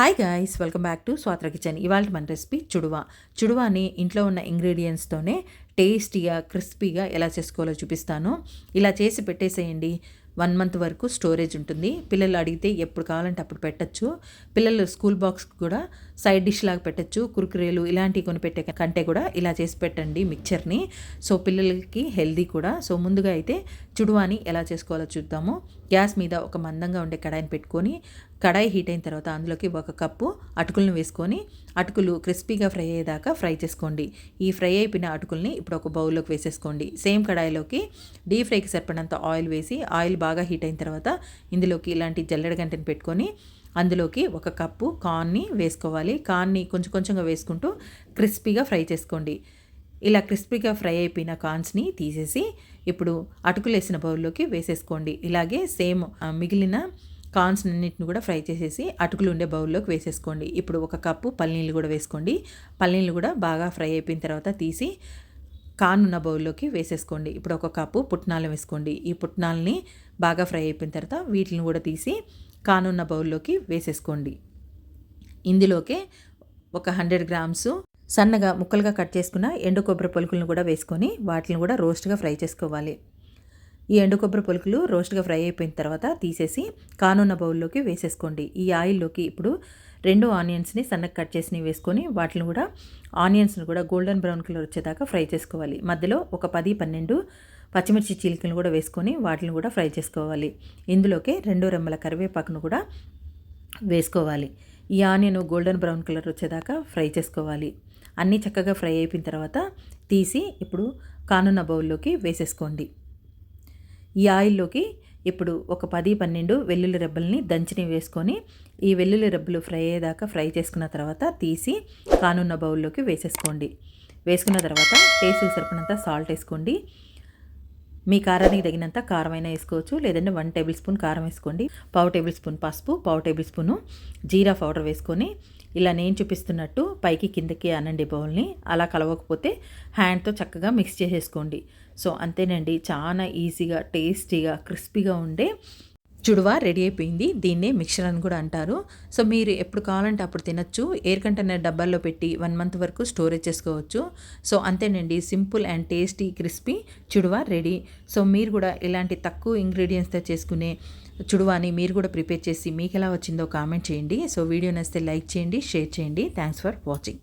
Hi guys, welcome back to Swatra kitchen. ఇవాళ మన recipe చుడువాని ఇంట్లో ఉన్న ఇంగ్రీడియంట్స్తోనే టేస్టీగా క్రిస్పీగా ఎలా చేసుకోవాలో చూపిస్తాను. ఇలా చేసి పెట్టేసేయండి, 1 మంత్ వరకు స్టోరేజ్ ఉంటుంది. పిల్లలు అడిగితే ఎప్పుడు కావాలంటే అప్పుడు పెట్టచ్చు. పిల్లలు స్కూల్ బాక్స్ కూడా సైడ్ డిష్ లాగా పెట్టచ్చు. కుర్కురేలు ఇలాంటివి కొని పెట్టే కంటే కూడా ఇలా చేసి పెట్టండి మిక్చర్ని. సో పిల్లలకి హెల్దీ కూడా. సో ముందుగా అయితే చుడువాని ఎలా చేసుకోవాలో చూద్దాము. గ్యాస్ మీద ఒక మందంగా ఉండే కడాయిని పెట్టుకొని, కడాయి హీట్ అయిన తర్వాత అందులోకి 1 కప్పు అటుకులను వేసుకొని, అటుకులు క్రిస్పీగా ఫ్రై అయ్యేదాకా ఫ్రై చేసుకోండి. ఈ ఫ్రై అయిపోయిన అటుకుల్ని ఇప్పుడు ఒక బౌల్లోకి వేసేసుకోండి. సేమ్ కడాయిలోకి డీప్ ఫ్రైకి సరిపడినంత ఆయిల్ వేసి, ఆయిల్ బాగా హీట్ అయిన తర్వాత ఇందులోకి ఇలాంటి జల్లెడ గంటని పెట్టుకొని అందులోకి 1 కప్పు కార్న్ని వేసుకోవాలి. కార్న్ని కొంచెం కొంచెంగా వేసుకుంటూ క్రిస్పీగా ఫ్రై చేసుకోండి. ఇలా క్రిస్పీగా ఫ్రై అయిపోయిన కార్న్స్ని తీసేసి ఇప్పుడు అటుకులు వేసిన బౌల్లోకి వేసేసుకోండి. ఇలాగే సేమ్ మిగిలిన కార్న్స్ అన్నిటిని కూడా ఫ్రై చేసేసి అటుకులు ఉండే బౌల్లోకి వేసేసుకోండి. ఇప్పుడు 1 కప్పు పల్లీలు కూడా వేసుకోండి. పల్లీలు కూడా బాగా ఫ్రై అయిపోయిన తర్వాత తీసి కార్న్ ఉన్న బౌల్లోకి వేసేసుకోండి. ఇప్పుడు 1 కప్పు పుట్నాలు వేసుకోండి. ఈ పుట్నాలని బాగా ఫ్రై అయిపోయిన తర్వాత వీటిని కూడా తీసి కార్న్ ఉన్న బౌల్లోకి వేసేసుకోండి. ఇందులోకి ఒక 100 గ్రామ్స్ సన్నగా ముక్కలుగా కట్ చేసుకున్న ఎండు కొబ్బరి పలుకులను కూడా వేసుకొని వాటిని కూడా రోస్ట్గా ఫ్రై చేసుకోవాలి. ఈ ఎండు కొబ్బరి పలుకులు రోస్ట్గా ఫ్రై అయిపోయిన తర్వాత తీసేసి కానున్న బౌల్లోకి వేసేసుకోండి. ఈ ఆయిల్లోకి ఇప్పుడు 2 ఆనియన్స్ని సన్నగా కట్ చేసి వేసుకొని వాటిని కూడా ఆనియన్స్ని కూడా గోల్డెన్ బ్రౌన్ కలర్ వచ్చేదాకా ఫ్రై చేసుకోవాలి. మధ్యలో ఒక 10-12 పచ్చిమిర్చి చీలికలను కూడా వేసుకొని వాటిని కూడా ఫ్రై చేసుకోవాలి. ఇందులోకి 2 రెమ్మల కరివేపాకును కూడా వేసుకోవాలి. ఈ ఆనియన్ గోల్డెన్ బ్రౌన్ కలర్ వచ్చేదాకా ఫ్రై చేసుకోవాలి. అన్నీ చక్కగా ఫ్రై అయిపోయిన తర్వాత తీసి ఇప్పుడు కానున్న బౌల్లోకి వేసేసుకోండి. ఈ ఆయిల్లోకి ఇప్పుడు ఒక 10-12 వెల్లుల్లి రెబ్బల్ని దంచిని వేసుకొని ఈ వెల్లుల్లి రెబ్బలు ఫ్రై అయ్యేదాకా ఫ్రై చేసుకున్న తర్వాత తీసి కానున్న బౌల్లోకి వేసేసుకోండి. వేసుకున్న తర్వాత టేస్ట్కి సరిపడినంత సాల్ట్ వేసుకోండి. మీ కారానికి తగినంత కారమైనా వేసుకోవచ్చు, లేదంటే 1 టేబుల్ స్పూన్ కారం వేసుకోండి. 1/2 టేబుల్ స్పూన్ పసుపు, 1/2 టేబుల్ స్పూను జీరా పౌడర్ వేసుకొని ఇలా నేను చూపిస్తున్నట్టు పైకి కిందకి అనండి బౌల్ని. అలా కలవకపోతే హ్యాండ్తో చక్కగా మిక్స్ చేసేసుకోండి. సో అంతేనండి, చాలా ఈజీగా టేస్టీగా క్రిస్పీగా ఉండే చుడువా రెడీ అయిపోయింది. దీన్నే మిక్చర్ అని కూడా అంటారు. సో మీరు ఎప్పుడు కావాలంటే అప్పుడు తినచ్చు. ఎయిర్ కంటైనర్ డబ్బాల్లో పెట్టి 1 మంత్ వరకు స్టోరేజ్ చేసుకోవచ్చు. సో అంతేనండి, simple and tasty crispy chuduva ready. So మీరు కూడా ఇలాంటి తక్కువ ఇంగ్రీడియంట్స్తో చేసుకునే చుడువాని మీరు కూడా ప్రిపేర్ చేసి మీకు ఎలా వచ్చిందో కామెంట్ చేయండి. సో వీడియో నచ్చితే లైక్ చేయండి, షేర్ చేయండి. Thanks for watching.